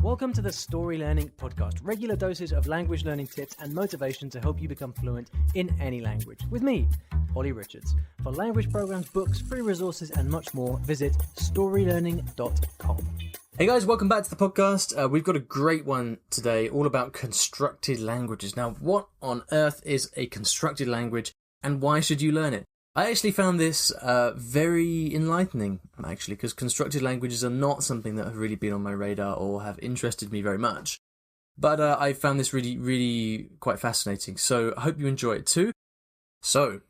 Welcome to the Story Learning Podcast, regular doses of language learning tips and motivation to help you become fluent in any language. With me, Olly Richards. For language programs, books, free resources, and much more, visit StoryLearning.com. Hey guys, welcome back to the podcast. We've got a great one today, all about constructed languages. Now, what on earth is a constructed language, and why should you learn it? I actually found this very enlightening, actually, because constructed languages are not something that have really been on my radar or have interested me very much. But I found this really quite fascinating, so I hope you enjoy it too. So,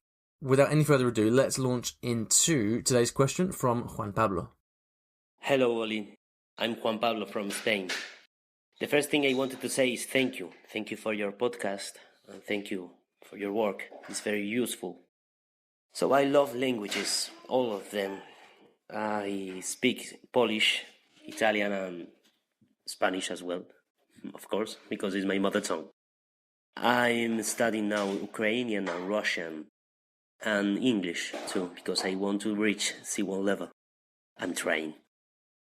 without any further ado, let's launch into today's question from Juan Pablo. Hello, Olly. I'm Juan Pablo from Spain. The first thing I wanted to say is thank you. Thank you for your podcast, and thank you for your work. It's very useful. So I love languages, all of them. I speak Polish, Italian, and Spanish as well, of course, because it's my mother tongue. I'm studying now Ukrainian and Russian, and English too, because I want to reach C1 level. I'm trying.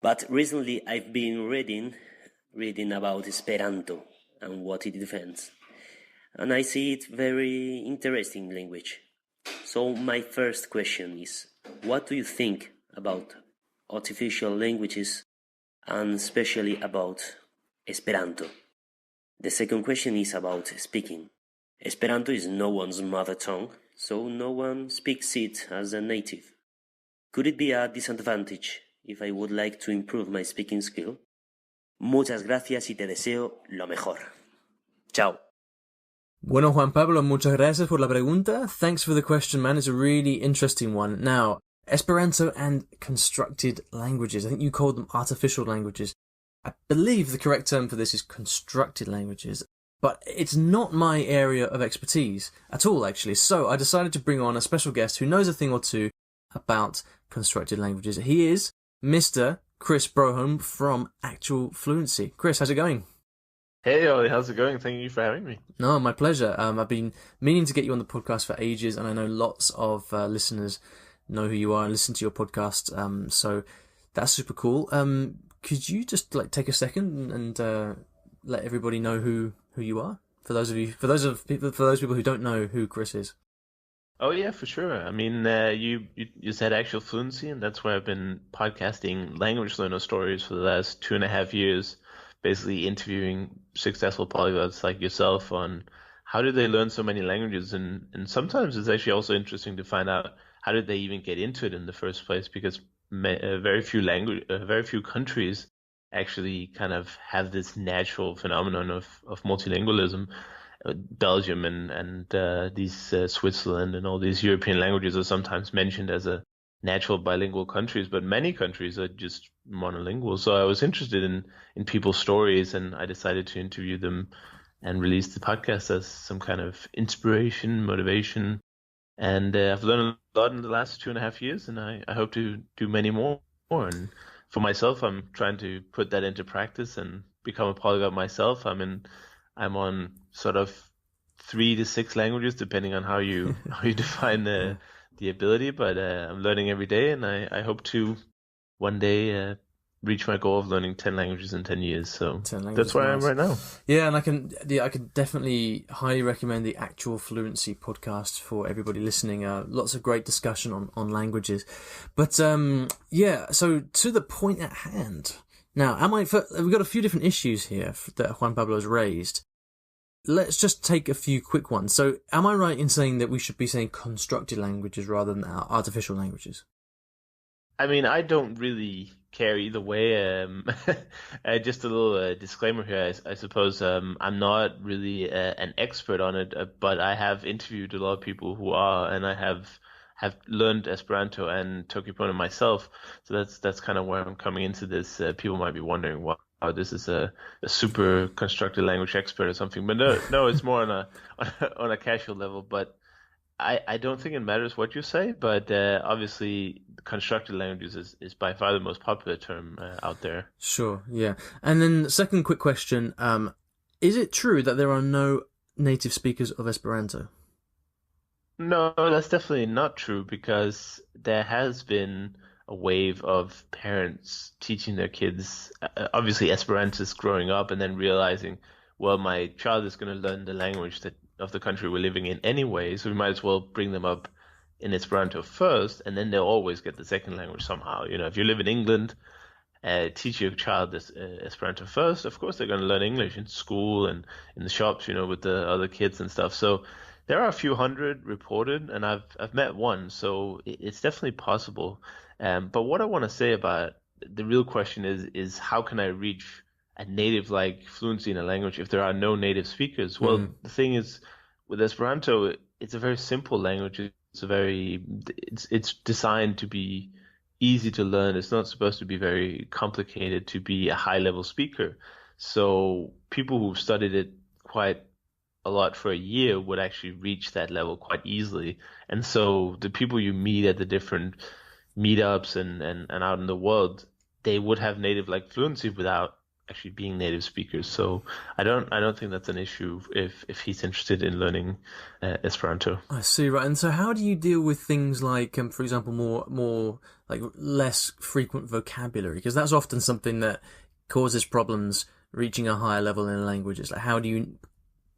But recently I've been reading about Esperanto and what it defends. And I see it very interesting language. So my first question is, what do you think about artificial languages and especially about Esperanto? The second question is about speaking. Esperanto is no one's mother tongue, so no one speaks it as a native. Could it be a disadvantage if I would like to improve my speaking skill? Muchas gracias y te deseo lo mejor. Chao. Bueno, Juan Pablo, muchas gracias por la pregunta. Thanks for the question, man. It's a really interesting one. Now, Esperanto and constructed languages. I think you called them artificial languages. I believe the correct term for this is constructed languages. But it's not my area of expertise at all, actually. So I decided to bring on a special guest who knows a thing or two about constructed languages. He is Mr. Chris Broholm from Actual Fluency. Chris, how's it going? Hey Ollie, how's it going? Thank you for having me. No, my pleasure. I've been meaning to get you on the podcast for ages, and I know lots of listeners know who you are and listen to your podcast. So that's super cool. Could you just take a second and let everybody know who you are? For those people who don't know who Chris is. Oh yeah, for sure. I mean, you said Actual Fluency, and that's where I've been podcasting language learner stories for the last 2.5 years. Basically interviewing successful polyglots like yourself on how did they learn so many languages, and sometimes it's actually also interesting to find out how did they even get into it in the first place, because very few countries actually kind of have this natural phenomenon of multilingualism. Belgium and these Switzerland and all these European languages are sometimes mentioned as a natural bilingual countries, but many countries are just monolingual. So I was interested in people's stories, and I decided to interview them and release the podcast as some kind of inspiration, motivation. And I've learned a lot in the last 2.5 years, and I hope to do many more. And for myself, I'm trying to put that into practice and become a polyglot myself. I'm on sort of 3 to 6 languages, depending on how you define the ability, but I'm learning every day, and I hope to one day reach my goal of learning 10 languages in 10 years. So that's where I am right now. Yeah, and I can definitely highly recommend the Actual Fluency podcast for everybody listening. Lots of great discussion on languages. But so to the point at hand. Now, we've got a few different issues here that Juan Pablo has raised. Let's just take a few quick ones. So, am I right in saying that we should be saying constructed languages rather than artificial languages? I mean, I don't really care either way. Just a little disclaimer here, I suppose. I'm not really an expert on it, but I have interviewed a lot of people who are, and I have learned Esperanto and Tokipono myself. So that's kind of where I'm coming into this. People might be wondering, wow, this is a super constructed language expert or something. But no, it's more on a casual level. But I don't think it matters what you say, but obviously constructed languages is by far the most popular term out there. Sure, yeah. And then the second quick question, is it true that there are no native speakers of Esperanto? No, that's definitely not true, because there has been a wave of parents teaching their kids, obviously Esperantists growing up and then realizing, well, my child is going to learn the language of the country we're living in anyway, so we might as well bring them up in Esperanto first, and then they'll always get the second language somehow. If you live in England, teach your child this Esperanto first. Of course, they're going to learn English in school and in the shops, with the other kids and stuff. So there are a few hundred reported, and I've met one, so it's definitely possible. But what I want to say about the real question is how can I reach a native like fluency in a language if there are no native speakers? Well, the thing is, with Esperanto, it's a very simple language. It's designed to be easy to learn. It's not supposed to be very complicated to be a high level speaker. So people who've studied it quite a lot for a year would actually reach that level quite easily. And so the people you meet at the different meetups and out in the world, they would have native like fluency without actually being native speakers. So I don't think that's an issue if he's interested in learning Esperanto. I see, right. And so how do you deal with things like, for example, more like less frequent vocabulary? Because that's often something that causes problems reaching a higher level in a language. It's like, how do you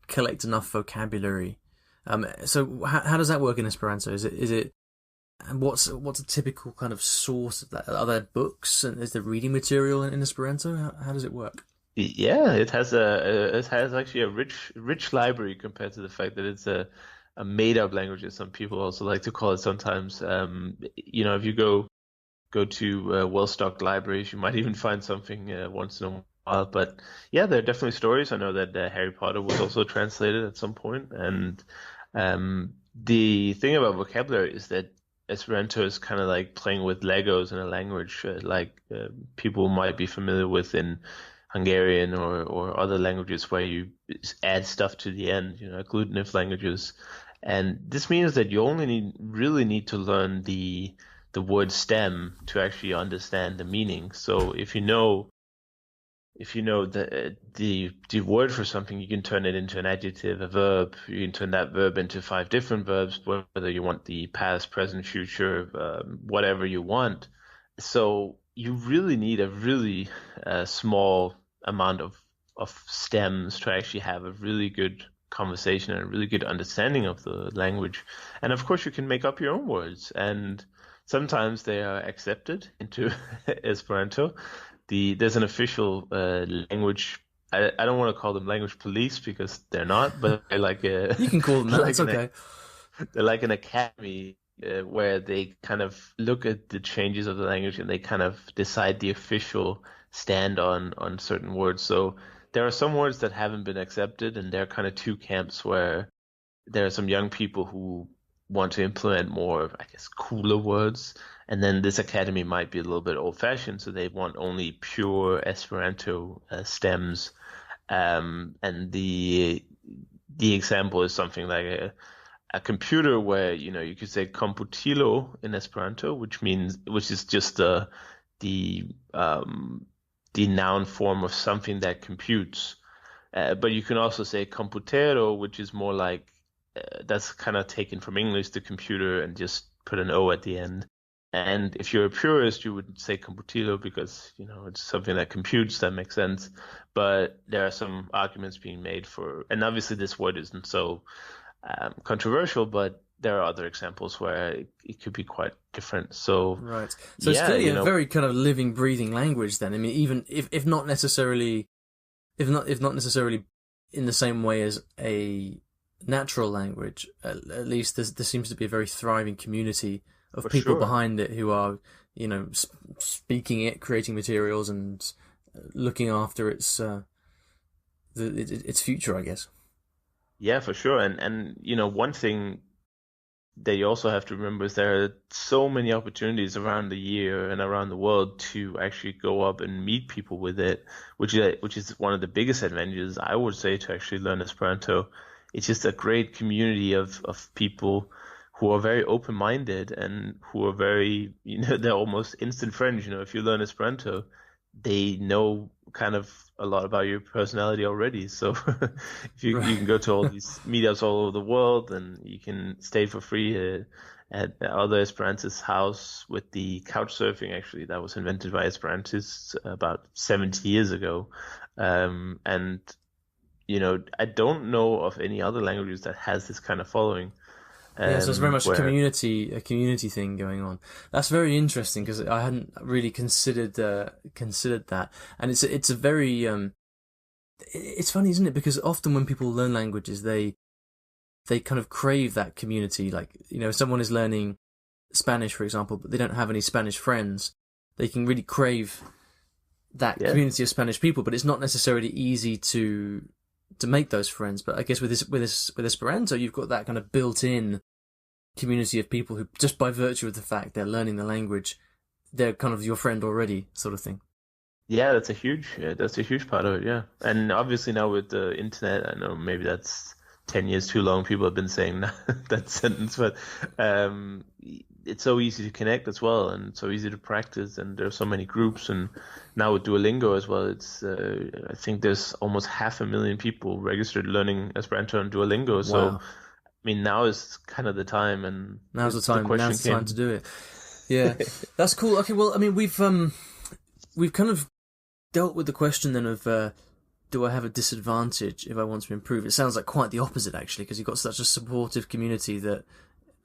collect enough vocabulary? So how does that work in Esperanto? Is it and what's a typical kind of source of that? Are there books and is there reading material in Esperanto? How does it work? Yeah, it has actually a rich library compared to the fact that it's a made up language, as some people also like to call it sometimes. If you go to well-stocked libraries, you might even find something once in a while. But yeah, there are definitely stories. I know that Harry Potter was also translated at some point. And the thing about vocabulary is that Esperanto is kind of like playing with Legos in a language, people might be familiar with in Hungarian or other languages where you add stuff to the end, agglutinative languages. And this means that you only really need to learn the word stem to actually understand the meaning. So if you know the word for something, you can turn it into an adjective, a verb. You can turn that verb into 5 different verbs, whether you want the past, present, future, whatever you want. So you really need a really small amount of stems to actually have a really good conversation and a really good understanding of the language. And of course, you can make up your own words, and sometimes they are accepted into Esperanto. There's an official language. I don't want to call them language police because they're not, but they're like a. You can call them that. It's okay. They're like an academy where they kind of look at the changes of the language and they kind of decide the official stand on certain words. So there are some words that haven't been accepted, and there are kind of two camps where there are some young people who want to implement more, I guess, cooler words. And then this academy might be a little bit old-fashioned, so they want only pure Esperanto stems. And the example is something like a computer where you could say computilo in Esperanto, which is just the noun form of something that computes. But you can also say computero, which is more like that's kind of taken from English, the computer, and just put an O at the end. And if you're a purist, you would say computilo because, it's something that computes, that makes sense. But there are some arguments being made for, and obviously this word isn't so controversial, but there are other examples where it could be quite different. So right. So it's clearly a very kind of living, breathing language then. I mean, even if not necessarily in the same way as a natural language, at least there seems to be a very thriving community of people behind it who are, speaking it, creating materials, and looking after its future, I guess. Yeah, for sure. And one thing that you also have to remember is there are so many opportunities around the year and around the world to actually go up and meet people with it, which is one of the biggest advantages, I would say, to actually learn Esperanto. It's just a great community of people who are very open-minded and who are very, they're almost instant friends. If you learn Esperanto, they know kind of a lot about your personality already. So if you can go to all these meetups all over the world, and you can stay for free at other Esperantists' house with the couch surfing. Actually, that was invented by Esperantists about 70 years ago. And I don't know of any other languages that has this kind of following. Yeah, so it's very much a Where community thing going on. That's very interesting because I hadn't really considered that, and it's a very it's funny, isn't it? Because often when people learn languages, they kind of crave that community. Like, if someone is learning Spanish, for example, but they don't have any Spanish friends, they can really crave that community of Spanish people. But it's not necessarily easy to make those friends. But I guess with Esperanto, you've got that kind of built-in community of people who, just by virtue of the fact they're learning the language, they're kind of your friend already, sort of thing. Yeah, that's a huge part of it. Yeah, and obviously now with the internet, I know maybe that's 10 years too long. People have been saying that sentence, but it's so easy to connect as well, and so easy to practice. And there's so many groups, and now with Duolingo as well, it's I think there's almost 500,000 people registered learning Esperanto on Duolingo. Wow. So I mean, now is kind of the time, and now's the time. Now's the time to do it. Yeah, that's cool. Okay, well, I mean, we've kind of dealt with the question then of do I have a disadvantage if I want to improve? It sounds like quite the opposite, actually, because you've got such a supportive community that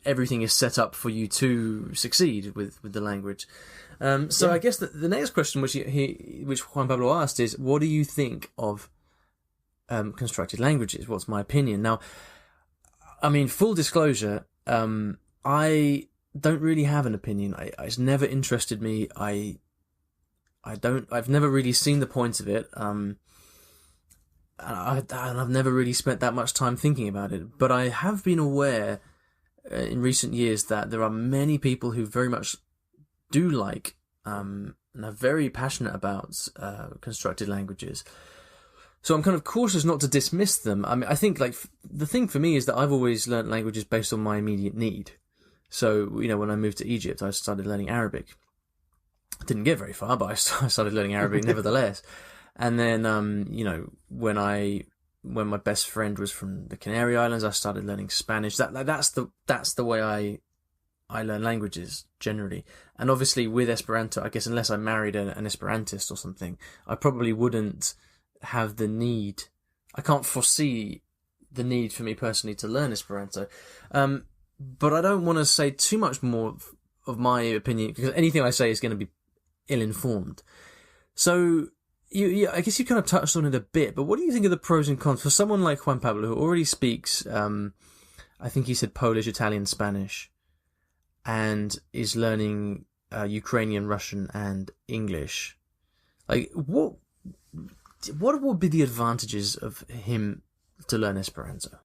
everything is set up for you to succeed with the language. So I guess the next question, which Juan Pablo asked, is what do you think of constructed languages? What's my opinion? Now, I mean, full disclosure, I don't really have an opinion. It's never interested me. I've never really seen the point of it. And I've never really spent that much time thinking about it. But I have been aware in recent years that there are many people who very much do like and are very passionate about constructed languages. So I'm kind of cautious not to dismiss them. I mean, I think like the thing for me is that I've always learned languages based on my immediate need. So, when I moved to Egypt, I started learning Arabic. Didn't get very far, but I started learning Arabic nevertheless. And then, when my best friend was from the Canary Islands, I started learning Spanish. That's the way I learn languages generally. And obviously with Esperanto, I guess unless I married an Esperantist or something, I probably wouldn't have the need. I can't foresee the need for me personally to learn Esperanto. But I don't want to say too much more of my opinion, because anything I say is going to be ill-informed. So, I guess you kind of touched on it a bit, but what do you think of the pros and cons for someone like Juan Pablo, who already speaks, I think he said Polish, Italian, Spanish, and is learning Ukrainian, Russian, and English? Like, what would be the advantages of him to learn Esperanto?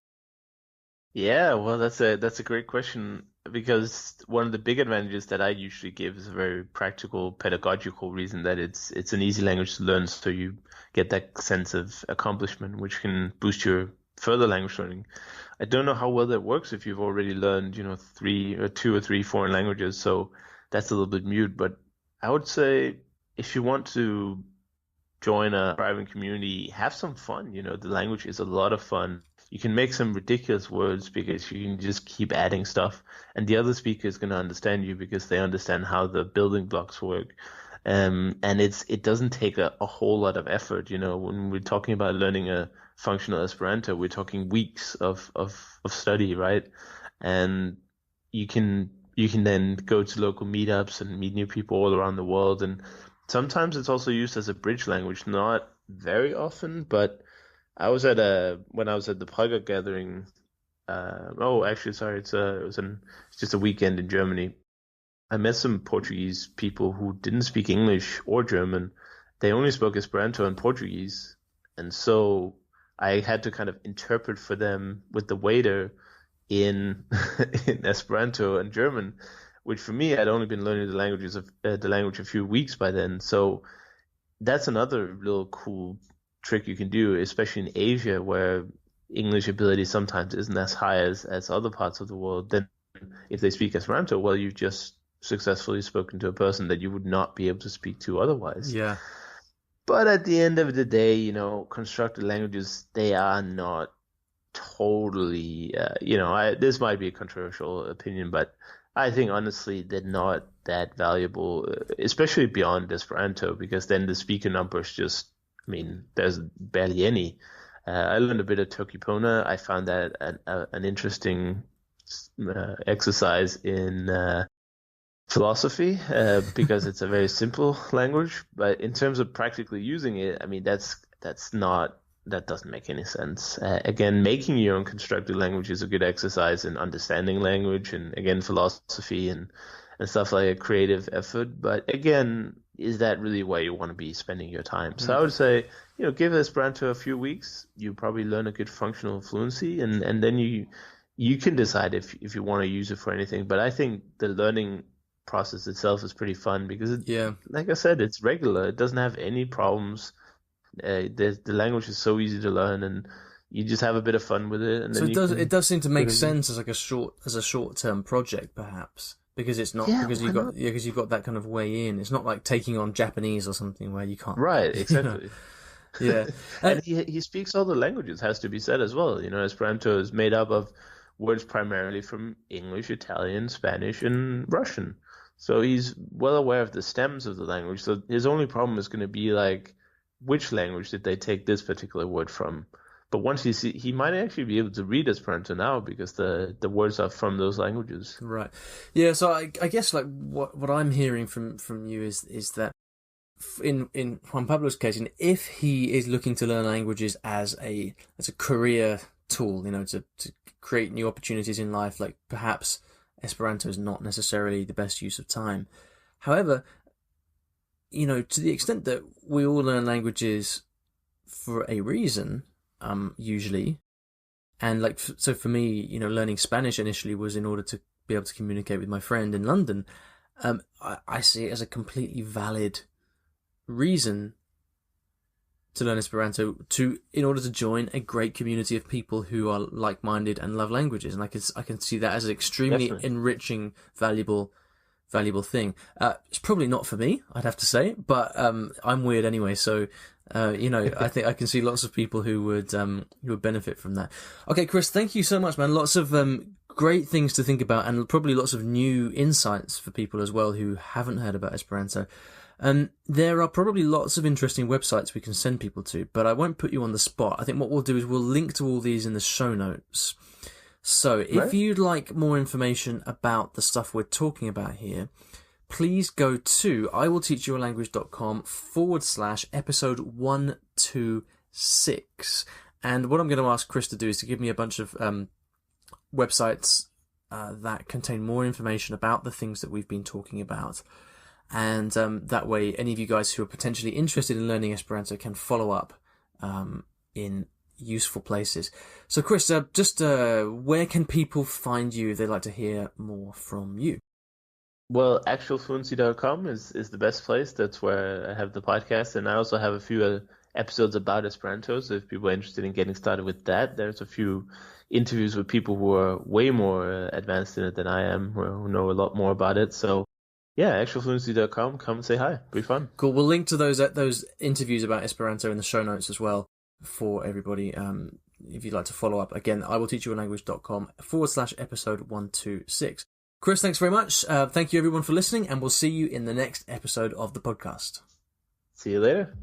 Yeah, well, that's a great question, because one of the big advantages that I usually give is a very practical, pedagogical reason that it's an easy language to learn, so you get that sense of accomplishment, which can boost your further language learning. I don't know how well that works if you've already learned, 2 or 3 foreign languages, so that's a little bit mute. But I would say if you want to join a thriving community, have some fun. The language is a lot of fun. You can make some ridiculous words because you can just keep adding stuff, and the other speaker is going to understand you because they understand how the building blocks work. And it doesn't take a whole lot of effort. When we're talking about learning a functional Esperanto, we're talking weeks of study, right? And you can then go to local meetups and meet new people all around the world. And sometimes it's also used as a bridge language, not very often, but when I was at the Praga gathering. It's just a weekend in Germany. I met some Portuguese people who didn't speak English or German. They only spoke Esperanto and Portuguese, and so I had to kind of interpret for them with the waiter in in Esperanto and German, which for me, I'd only been learning the language a few weeks by then. So that's another little cool trick you can do, especially in Asia, where English ability sometimes isn't as high as other parts of the world. Then if they speak Esperanto, well, you've just successfully spoken to a person that you would not be able to speak to otherwise. Yeah. But at the end of the day, constructed languages, they are not totally, this might be a controversial opinion, but I think honestly they're not that valuable, especially beyond Esperanto, because then the speaker numbers just, I mean, there's barely any. I learned a bit of Tokipona. I found that an interesting exercise in philosophy because it's a very simple language. But in terms of practically using it, I mean, that doesn't make any sense. Again, making your own constructed language is a good exercise in understanding language and again, philosophy and stuff like a creative effort. But again, is that really where you want to be spending your time? So I would say, give Esperanto a few weeks. You probably learn a good functional fluency, and then you can decide if you want to use it for anything. But I think the learning process itself is pretty fun because like I said, it's regular. It doesn't have any problems. The language is so easy to learn, and you just have a bit of fun with it. And so then it does seem to make sense as like a short-term project, perhaps, because it's not because you've got that kind of way in. It's not like taking on Japanese or something where you can't. Right, exactly. Yeah, and he speaks all the languages. Has to be said as well. Esperanto is made up of words primarily from English, Italian, Spanish, and Russian. So he's well aware of the stems of the language. So his only problem is going to be like, which language did they take this particular word from? But once he might actually be able to read Esperanto now because the words are from those languages. Right. Yeah. So I guess like what I'm hearing from you is that in Juan Pablo's case, and if he is looking to learn languages as a career tool, to create new opportunities in life, like perhaps Esperanto is not necessarily the best use of time. However, to the extent that we all learn languages for a reason, usually, and like, so for me, learning Spanish initially was in order to be able to communicate with my friend in London. I see it as a completely valid reason to learn Esperanto in order to join a great community of people who are like-minded and love languages, and I can see that as an extremely enriching, valuable thing. It's probably not for me, I'd have to say, but I'm weird anyway, so I think I can see lots of people who would benefit from that. Okay, Chris, thank you so much, man. Lots of great things to think about, and probably lots of new insights for people as well who haven't heard about Esperanto. There are probably lots of interesting websites we can send people to, but I won't put you on the spot. I think what we'll do is we'll link to all these in the show notes. So if you'd like more information about the stuff we're talking about here, please go to iwillteachyoualanguage.com/episode 126. And what I'm going to ask Chris to do is to give me a bunch of websites that contain more information about the things that we've been talking about. And that way, any of you guys who are potentially interested in learning Esperanto can follow up in useful places. So Chris, where can people find you if they'd like to hear more from you? Well, actualfluency.com is the best place. That's where I have the podcast, and I also have a few episodes about Esperanto. So if people are interested in getting started with that, there's a few interviews with people who are way more advanced in it than I am, who know a lot more about it. So yeah, actualfluency.com. Come and say hi. It'll be fun. Cool. We'll link to those interviews about Esperanto in the show notes as well for everybody. If you'd like to follow up, again, iwillteachyoualanguage.com/episode 126. Chris, thanks very much. Thank you everyone for listening, and we'll see you in the next episode of the podcast. See you later.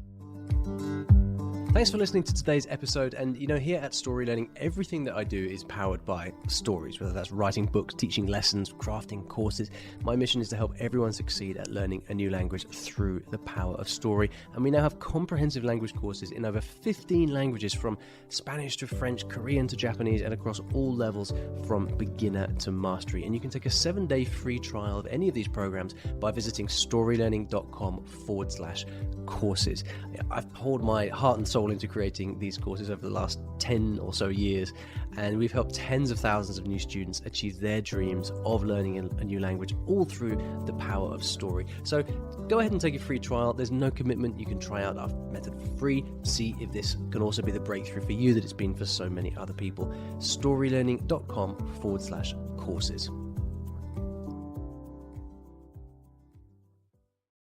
Thanks for listening to today's episode. And here at Story Learning, everything that I do is powered by stories, whether that's writing books, teaching lessons, crafting courses. My mission is to help everyone succeed at learning a new language through the power of story. And we now have comprehensive language courses in over 15 languages, from Spanish to French, Korean to Japanese, and across all levels from beginner to mastery. And you can take a 7-day free trial of any of these programs by visiting storylearning.com/courses. I've poured my heart and soul into creating these courses over the last 10 or so years, and we've helped tens of thousands of new students achieve their dreams of learning a new language, all through the power of story. So go ahead and take a free trial. There's no commitment. You can try out our method for free, see if this can also be the breakthrough for you that it's been for so many other people. storylearning.com/courses.